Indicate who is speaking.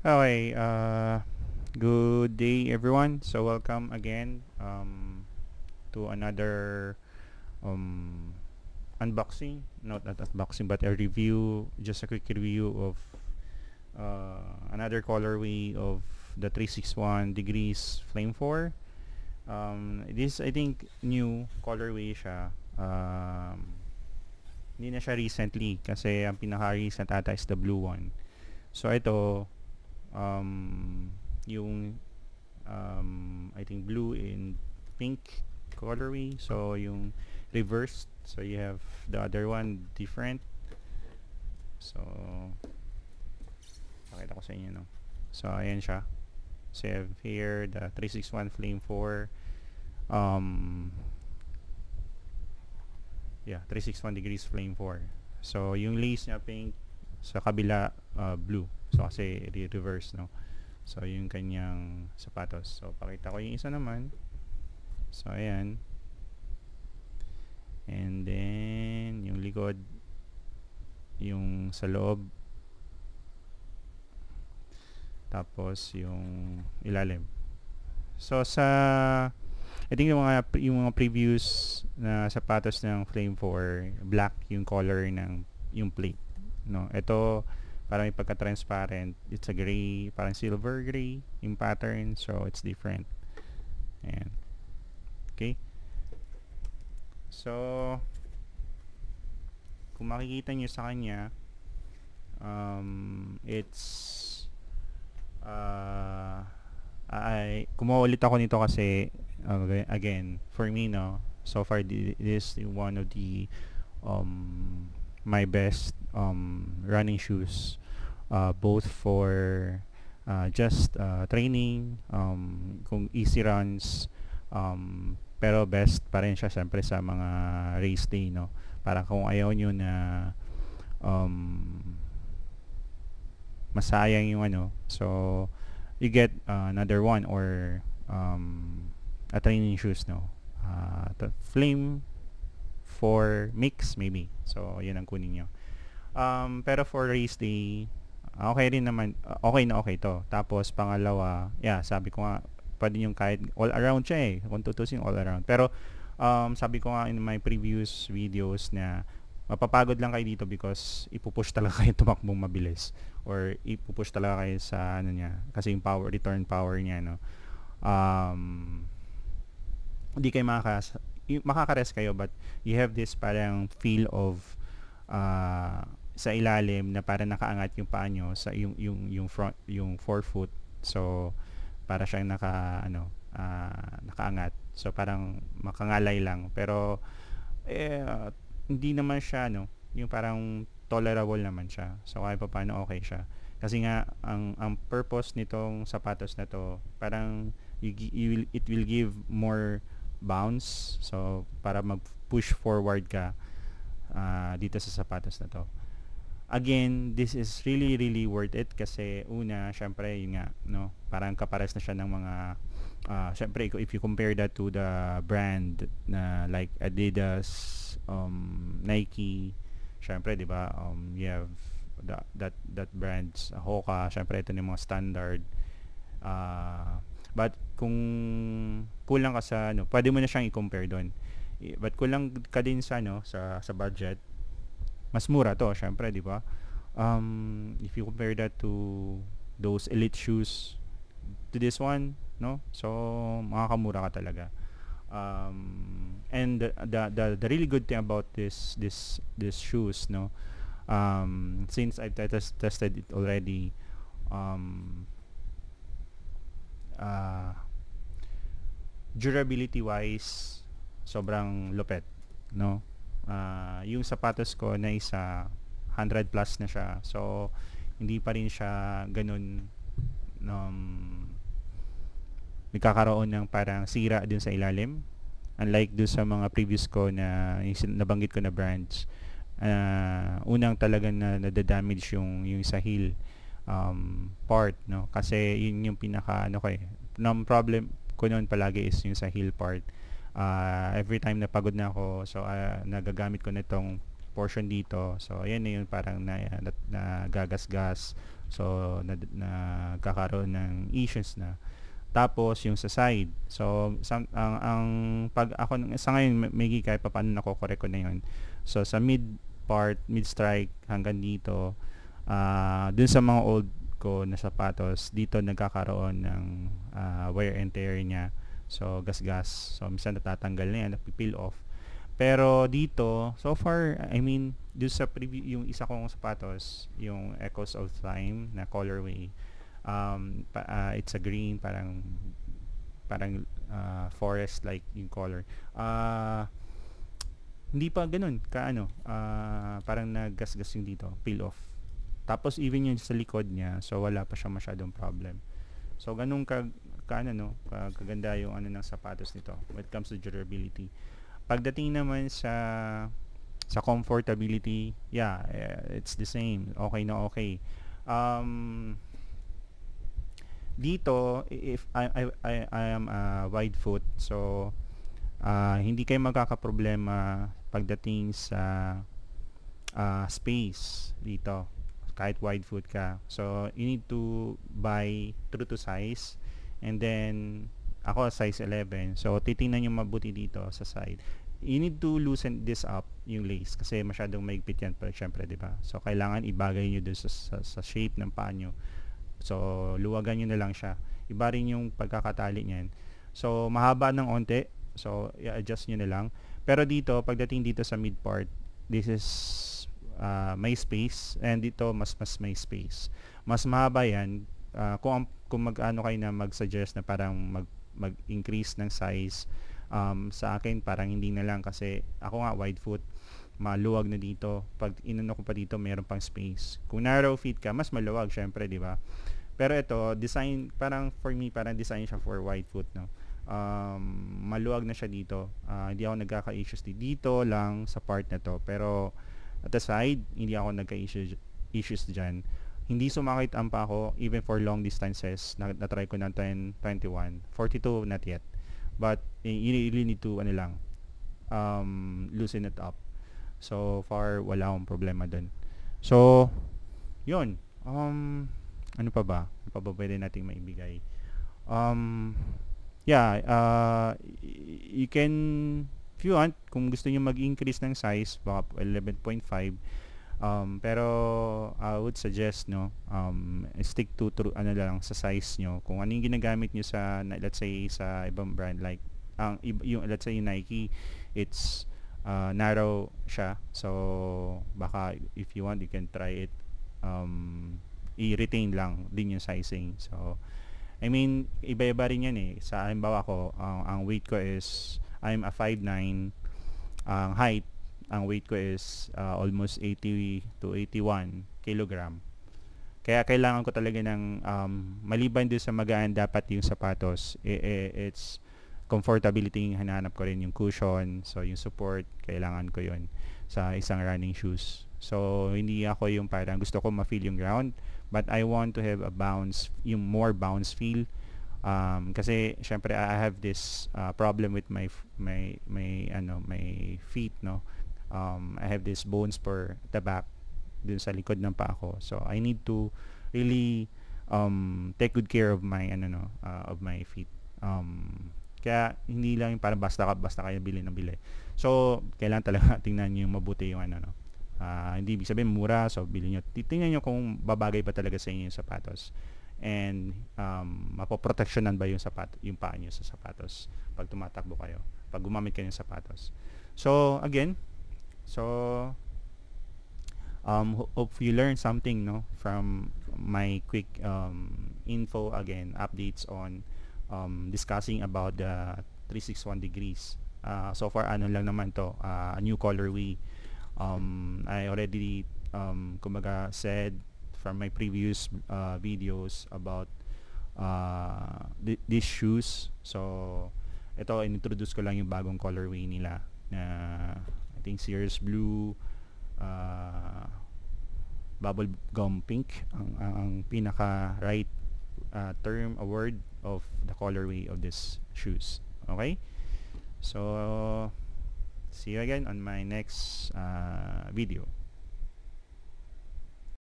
Speaker 1: Okay, good day everyone. So welcome again to another um, unboxing, not an unboxing but a review, just a quick review of another colorway of the 361 degrees Flame 4. This I think new colorway siya. Hindi na siya recently kasi ang pinaka-recent ata is the blue one. So ito, yung I think blue and pink colorway. So yung reversed. So you have the other one different. So pakita ko sa inyo, no. So ayan siya. So you have here the 361 Flame 4. Yeah, 361 degrees Flame 4. So yung lace niya pink, sa kabila blue. So kasi reverse, no. So yung kanyang sapatos. So pakita ko yung isa naman. So ayan. And then yung likod, yung sa loob, tapos yung ilalim. So sa I think yung mga previous na sapatos ng Flame 4, black yung color ng yung plate, no. Ito parang may pagka-transparent. It's a gray, parang silver gray yung pattern, so it's different. Ayan. Okay. So kung makikita nyo sa kanya, it's kumuha ulit ako nito kasi again, for me, no, so far this is one of the my best running shoes, both for just training, kung easy runs, pero best pa rin siya syempre sa mga race day, no. Para kung ayaw nyo na masayang yung ano, so you get another one, or a training shoes, no. The Flame 4 mix maybe, so yun ang kunin nyo. Pero for race day, okay rin naman, okay na okay to. Tapos pangalawa, yeah, sabi ko nga pwede yung kahit all around siya kung tutusin all around. Pero sabi ko nga in my previous videos na mapapagod lang kayo dito because ipupush talaga kayo tumakbong mabilis, or ipupush talaga kayo sa ano niya, kasi yung return power niya, no. Hindi kayo makaka-rest kayo, but you have this parang feel of sa ilalim na parang nakaangat yung paa nyo sa yung front, yung forefoot. So para siyang nakaangat. So parang makangalay lang, pero hindi naman siya, no, yung parang tolerable naman siya. So kahit pa paano okay siya. Kasi nga ang purpose nitong sapatos na to, parang it will give more bounce, so para mag-push forward ka dito sa sapatos na to. Again, this is really really worth it kasi una, syempre yun nga, no, parang kapares na siya ng mga syempre if you compare that to the brand na like Adidas, Nike, syempre 'di ba, you have that brands, Hoka, syempre ito yung mga standard. But kung kulang ka sa ano, pwede mo na siyang i-compare doon. But kulang ka din sa ano, sa budget, mas mura to syempre, di ba. If you compare that to those elite shoes to this one, no, so makakamura ka talaga. And the really good thing about this shoes, no, since I've tested it already, durability wise sobrang lupet, no. Yung sapatos ko na isa 100 plus na siya, so hindi pa rin siya ganun nagkakaroon ng parang sira dun sa ilalim, unlike dun sa mga previous ko na yung nabanggit ko na brands. Unang talagang na nadadamage yung sa heel part, no, kasi yun yung pinaka ano ko problem ko noon palagi is yung sa heel part. Every time na pagod na ako, so nagagamit ko na itong portion dito, so ayan na yun, parang nagagasgas So, nagkakaroon ng issues na. Tapos, yung sa side. So, ang pag ako, sa ngayon, may kahit pa paano nakokorek ko na yun. So, sa mid part, mid strike, hanggang dito, dun sa mga old ko na sapatos, dito nagkakaroon ng wear and tear niya. So, gasgas. So, minsan natatanggal na yan, napipeel off. Pero dito, so far, I mean, dun sa yung isa kong sapatos, yung Echoes of Time na colorway, it's a green, parang forest like yung color. Hindi pa ganun parang naggasgas yung dito, peel off. Tapos even yung sa likod niya, so wala pa siyang masyadong problem. So ganun kaganda yung ng sapatos nito when it comes to durability. Pagdating naman sa comfortability, it's the same. Okay na okay. Dito, if I am wide foot, so hindi kayo magkakaproblema pagdating sa space dito kahit wide foot ka. So you need to buy true to size, and then ako size 11. So titingnan niyo mabuti dito sa side. You need to loosen this up, yung lace, kasi masyadong maigpit yan, pero syempre, 'di ba? So kailangan ibagay niyo doon sa shape ng paa niyo. So luwagan niyo na lang siya. Iba rin yung pagkakatali niyan. So mahaba ng onte. So i-adjust niyo na lang. Pero dito, pagdating dito sa mid part, this is may space, and dito mas may space. Mas mahaba yan. Kung mag-ano kayo na mag-suggest na parang mag-increase ng size, sa akin parang hindi na lang, kasi ako nga wide foot, maluwag na dito. Pag inano ko pa dito, mayroon pang space. Kung narrow feet ka, mas maluwag syempre, di ba? Pero ito, design, parang for me, parang design siya for wide foot, no? Maluwag na siya dito. Hindi ako nagkaka-issues dito lang sa part na to. Pero at the side, hindi ako nagka-issues dyan. Hindi sumakit ang pa ako even for long distances. Na-try ko ng 10, 21, 42 not yet. But you really need to loosen it up. So far wala akong problema dun. So yun. Ano pa ba? Ano pa ba pwede nating maibigay? You can, if you want, kung gusto niyo mag-increase ng size, baka 11.5. Pero I would suggest stick to lang sa size nyo. Kung ano yung ginagamit nyo sa, let's say, sa ibang brand, like let's say yung Nike, it's narrow siya. So baka if you want, you can try it, i-retain lang din yung sizing. So I mean, iba-iba rin yan eh. Sa halimbawa ko, ang weight ko is, I'm a 5'9", ang height, ang weight ko is almost 80 to 81 kilogram. Kaya kailangan ko talaga ng, maliban din sa magaan dapat yung sapatos, it's comfortability yung hinahanap ko rin, yung cushion, so yung support, kailangan ko yun sa isang running shoes. So hindi ako yung parang gusto ko ma-feel yung ground, but I want to have a bounce, yung more bounce feel, kasi syempre I have this problem with my feet, no. I have this bone spur at the back dun sa likod ng paa ko. So I need to really take good care of my of my feet. Kaya hindi lang yung parang basta kayo bili ng bili. So kailangan talaga tingnan niyo mabuti yung hindi ibig sabihin mura, so bilhin nyo. Titingnan nyo kung babagay ba talaga sa inyo yung sapatos, and mapoproteksyonan ba yung paa nyo sa sapatos pag tumatakbo kayo, pag gumamit kayo ng sapatos. So again, hope you learn something, no, from my quick info, again, updates on discussing about the 361 degrees. So far lang naman to, a new colorway. I already kumbaga said from my previous videos about these shoes. So ito, introduce ko lang yung bagong colorway nila na I think Sears Blue, Bubble Gum Pink ang pinaka right term, a word of the colorway of this shoes. Okay, so see you again on my next video.